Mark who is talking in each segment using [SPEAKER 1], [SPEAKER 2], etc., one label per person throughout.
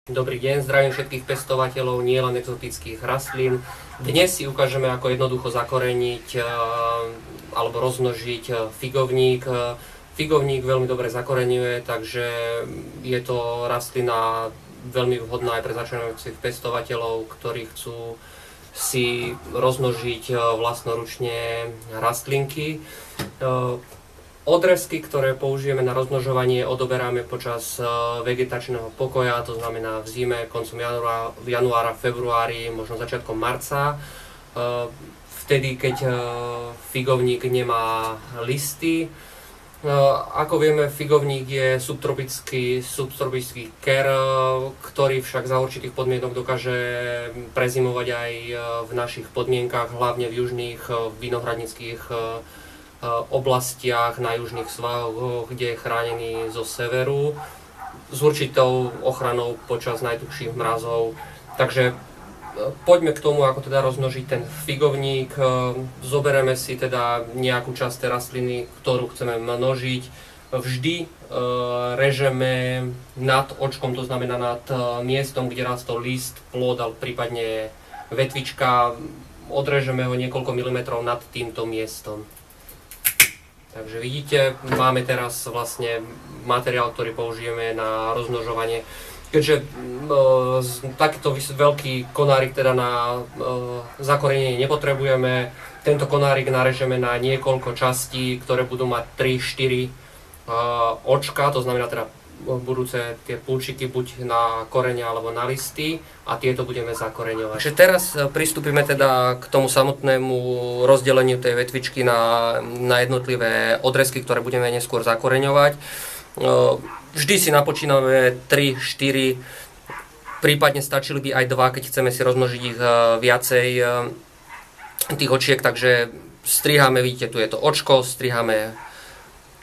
[SPEAKER 1] Dobrý deň, zdravím všetkých pestovateľov nielen exotických rastlín. Dnes si ukážeme, ako jednoducho zakoreniť alebo rozmnožiť figovník. Figovník veľmi dobre zakoreňuje, takže je to rastlina veľmi vhodná aj pre začínajúcich pestovateľov, ktorí chcú si rozmnožiť vlastnoručne rastlinky. Odrezky, ktoré použijeme na rozmnožovanie, odoberáme počas vegetačného pokoja, to znamená v zime, koncom januára, februári, možno začiatkom marca. Vtedy, keď figovník nemá listy. Ako vieme, figovník je subtropický ker, ktorý však za určitých podmienok dokáže prezimovať aj v našich podmienkach, hlavne v južných vinohradníckych oblastiach, na južných svahoch, kde je chránený zo severu s určitou ochranou počas najtuchších mrazov. Takže poďme k tomu, ako teda rozmnožiť ten figovník. Zoberieme si teda nejakú časť tej rastliny, ktorú chceme množiť. Vždy režeme nad očkom, to znamená nad miestom, kde rastol list, plod, ale prípadne vetvička. Odrežeme ho niekoľko milimetrov nad týmto miestom. Takže vidíte, máme teraz vlastne materiál, ktorý použijeme na rozmnožovanie. Keďže takýto veľký konárik teda na zakorenenie nepotrebujeme, tento konárik narežeme na niekoľko častí, ktoré budú mať 3-4 očka, to znamená teda budúce tie púčiky buď na korene alebo na listy, a tieto budeme zakoreňovať. Takže teraz pristúpime teda k tomu samotnému rozdeleniu tej vetvičky na jednotlivé odrezky, ktoré budeme neskôr zakoreňovať. Vždy si napočíname 3-4, prípadne stačili by aj 2, keď chceme si rozmnožiť ich viacej tých očiek, takže striháme, vidíte, tu je to očko, striháme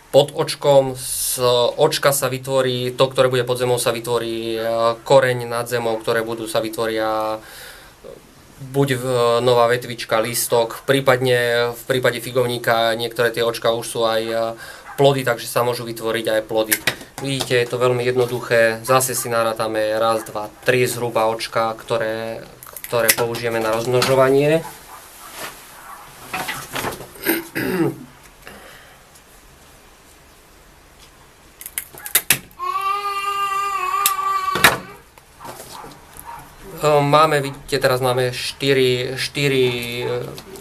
[SPEAKER 1] pod očkom, z očka sa vytvorí, to, ktoré bude pod zemou, sa vytvorí koreň nad zemou, ktoré budú sa vytvoria buď nová vetvička, lístok, prípadne v prípade figovníka niektoré tie očka už sú aj plody, takže sa môžu vytvoriť aj plody. Vidíte, je to veľmi jednoduché, zase si narátame 1, 2, 3 zhruba očka, ktoré použijeme na rozmnožovanie. Vidíte, teraz máme 4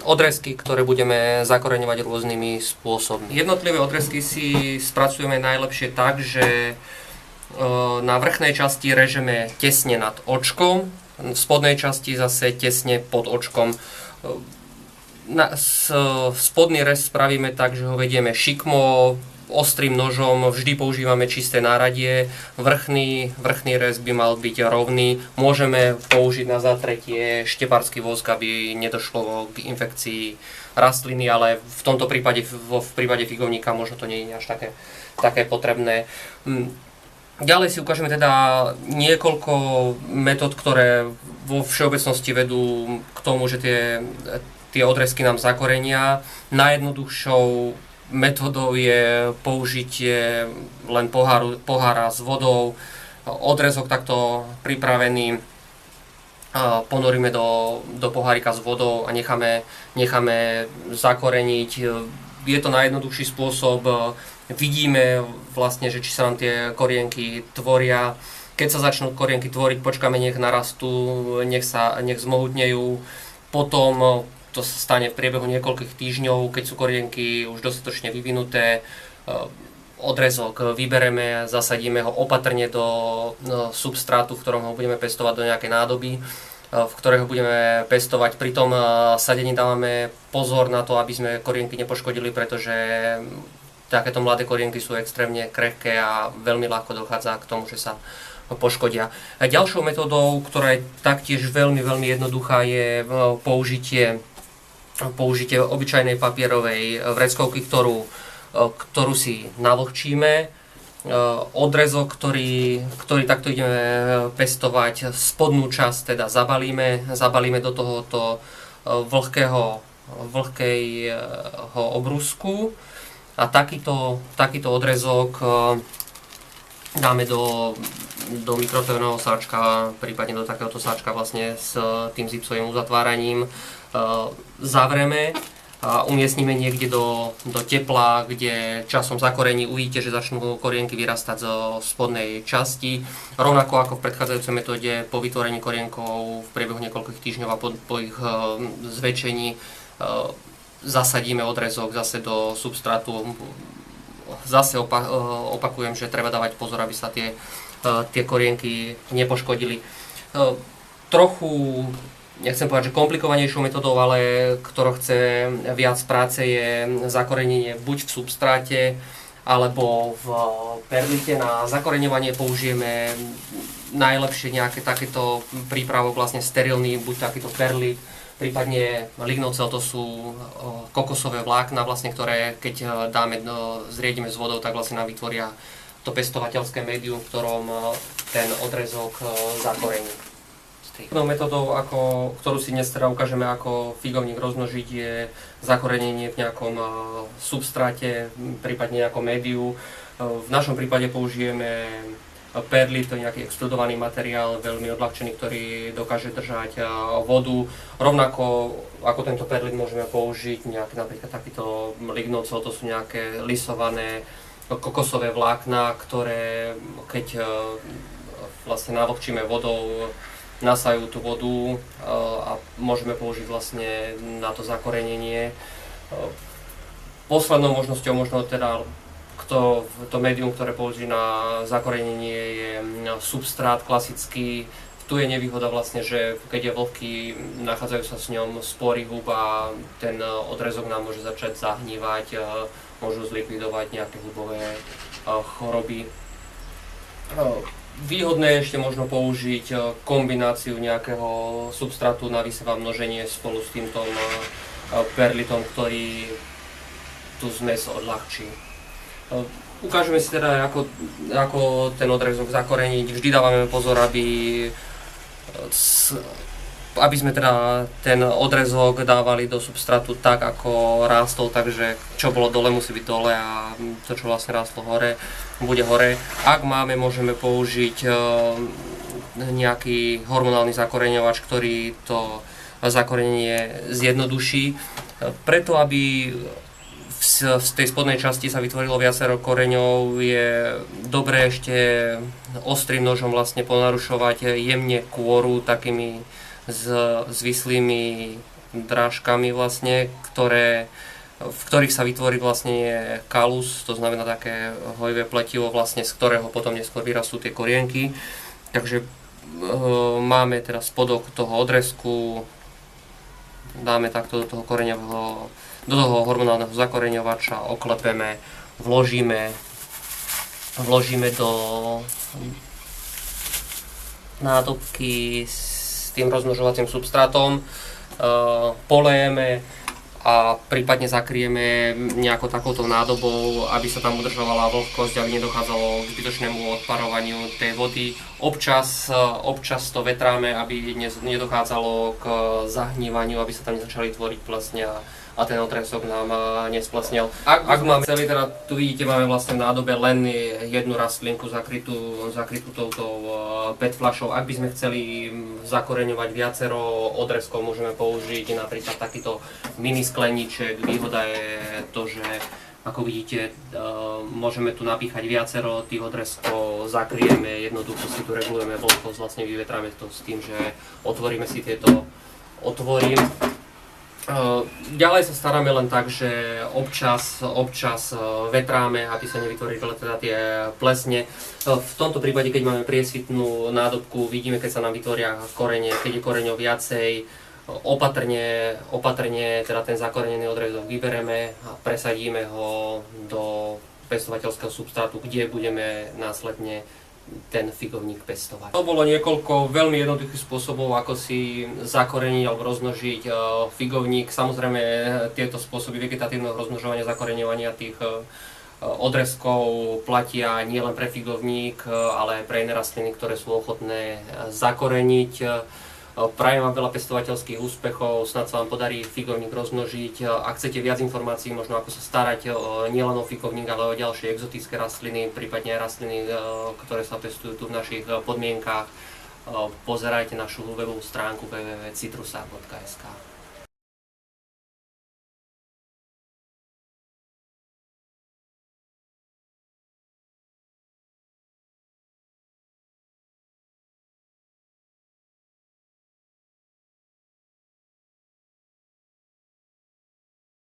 [SPEAKER 1] odrezky, ktoré budeme zakoreňovať rôznymi spôsobmi. Jednotlivé odrezky si spracujeme najlepšie tak, že na vrchnej časti režeme tesne nad očkom, v spodnej časti zase tesne pod očkom. Spodný rez spravíme tak, že ho vedieme šikmo, ostrým nožom, vždy používame čisté náradie, vrchný rez by mal byť rovný, môžeme použiť na zatretie štepársky vosk, aby nedošlo k infekcii rastliny, ale v tomto prípade, v prípade figovníka možno to nie je až také potrebné. Ďalej si ukážeme teda niekoľko metód, ktoré vo všeobecnosti vedú k tomu, že tie odrezky nám zakorenia. Najjednoduchšou metódou je použitie len pohára s vodou. Odrezok takto pripravený ponoríme do pohárika s vodou a necháme zakoreniť. Je to najjednoduchší spôsob. Vidíme vlastne, že či sa nám tie korienky tvoria. Keď sa začnú korienky tvoriť, počkáme, nech narastú, nech zmohutnejú. Potom to sa stane v priebehu niekoľkých týždňov, keď sú korienky už dostatočne vyvinuté. Odrezok vybereme, zasadíme ho opatrne do substrátu, v ktorom ho budeme pestovať, do nejakej nádoby, v ktorej ho budeme pestovať. Pri tom sadení dávame pozor na to, aby sme korienky nepoškodili, pretože takéto mladé korienky sú extrémne krehké a veľmi ľahko dochádza k tomu, že sa poškodia. A ďalšou metódou, ktorá je taktiež veľmi jednoduchá, je použitie obyčajnej papierovej vreckovky, ktorú si navlhčíme. Odrezok, ktorý takto ideme pestovať, spodnú časť teda zabalíme do tohoto vlhkého obrusku a takýto odrezok dáme do mikrotového sáčka, prípadne do takéhoto sáčka vlastne s tým zipsovým uzatváraním zavrieme a umiestnime niekde do tepla, kde časom zakorení, uvidíte, že začnú korienky vyrastať zo spodnej časti. Rovnako ako v predchádzajúcej metóde, po vytvorení korienkov v priebehu niekoľkých týždňov a po ich zväčšení zasadíme odrezok zase do substrátu. Zase opakujem, že treba dávať pozor, aby sa tie korienky nepoškodili. Trochu, nechcem povedať, že komplikovanejšou metodou, ale ktorá chce viac práce, je zakorenenie buď v substráte, alebo v perlite. Na zakoreňovanie použijeme najlepšie nejaké takéto prípravok, vlastne sterilný, buď takýto perlit, prípadne lignocel, to sú kokosové vlákna, vlastne, ktoré keď zriedime s vodou, tak vlastne nám vytvoria to pestovateľské médium, v ktorom ten odrezok zakorení. Jednou metodou, ktorú si dnes teda ukážeme, ako figovník rozmnožiť, je zakorenenie v nejakom substráte, prípadne nejakom médiu. V našom prípade použijeme perlit, to je nejaký extrudovaný materiál, veľmi odľahčený, ktorý dokáže držať vodu. Rovnako ako tento perlit môžeme použiť napríklad takýto lignocel, to sú nejaké lisované kokosové vlákna, ktoré keď vlastne navlhčíme vodou, nasajú tú vodu a môžeme použiť vlastne na to zakorenenie. Poslednou možnosťou možno teda to médium, ktoré použije na zakorenenie, je substrát klasický. Tu je nevýhoda vlastne, že keď je vlhký, nachádzajú sa s ňom spory húb a ten odrezok nám môže začať zahnívať, môžu zlikvidovať nejaké hubové choroby. Výhodné je ešte možno použiť kombináciu nejakého substrátu na výseva množenie spolu s týmto perlitom, ktorý tú zmes odľahčí. Ukážeme si teda, ako ten odrezok zakoreniť. Vždy dávame pozor, aby sme teda ten odrezok dávali do substrátu tak, ako rástol, takže čo bolo dole, musí byť dole a to, čo vlastne rástlo hore, bude hore. Ak máme, môžeme použiť nejaký hormonálny zakoreňovač, ktorý to zakorenenie zjednoduší. Preto, aby v tej spodnej časti sa vytvorilo viacero koreňov, je dobré ešte ostrým nožom vlastne ponarušovať jemne kôru takými zvislými drážkami vlastne, v ktorých sa vytvorí vlastne kalus, to znamená také hojivé pletivo, vlastne, z ktorého potom neskôr vyrastú tie korienky. Takže máme teda spodok toho odrezku, dáme takto do toho koreňového, do toho hormonálneho zakoreňovača, oklepeme, vložíme do nádobky s tým rozmnožovacím substrátom, polejeme a prípadne zakryjeme nejakou takouto nádobou, aby sa tam udržovala vlhkosť, aby nedochádzalo k zbytočnému odparovaniu tej vody. Občas to vetráme, aby nedochádzalo k zahnívaniu, aby sa tam nezačali tvoriť plesne a ten odrezok nám nesplesnel. Ak máme celý, teda tu vidíte, máme vlastne v nádobe len jednu rastlinku zakrytú touto PET fľašou. Ak by sme chceli zakoreňovať viacero odrezkov, môžeme použiť napríklad takýto mini skleníček. Výhoda je to, že ako vidíte, môžeme tu napíchať viacero tých odrezkov, zakryjeme, jednoducho si tu regulujeme vlhkosť, vlastne vyvetráme to s tým, že otvoríme si tieto otvory. Ďalej sa staráme len tak, že občas vetráme, aby sa nevytvorili teda tie plesne. V tomto prípade, keď máme priesvitnú nádobku, vidíme, keď sa nám vytvoria korene, keď je koreňov viacej, opatrne teda ten zakorenený odrezok vybereme a presadíme ho do pestovateľského substrátu, kde budeme následne ten figovník pestovať. To bolo niekoľko veľmi jednoduchých spôsobov, ako si zakoreniť alebo rozmnožiť figovník. Samozrejme, tieto spôsoby vegetatívneho rozmnožovania, zakoreňovania tých odrezkov platia nielen pre figovník, ale aj pre iné rastliny, ktoré sú ochotné zakoreniť. Prajem vám veľa pestovateľských úspechov, snad sa vám podarí figovník rozmnožiť. Ak chcete viac informácií, možno ako sa starať nielen o figovník, ale o ďalšie exotické rastliny, prípadne aj rastliny, ktoré sa pestujú tu v našich podmienkách, pozerajte našu webovú stránku www.citrusar.sk.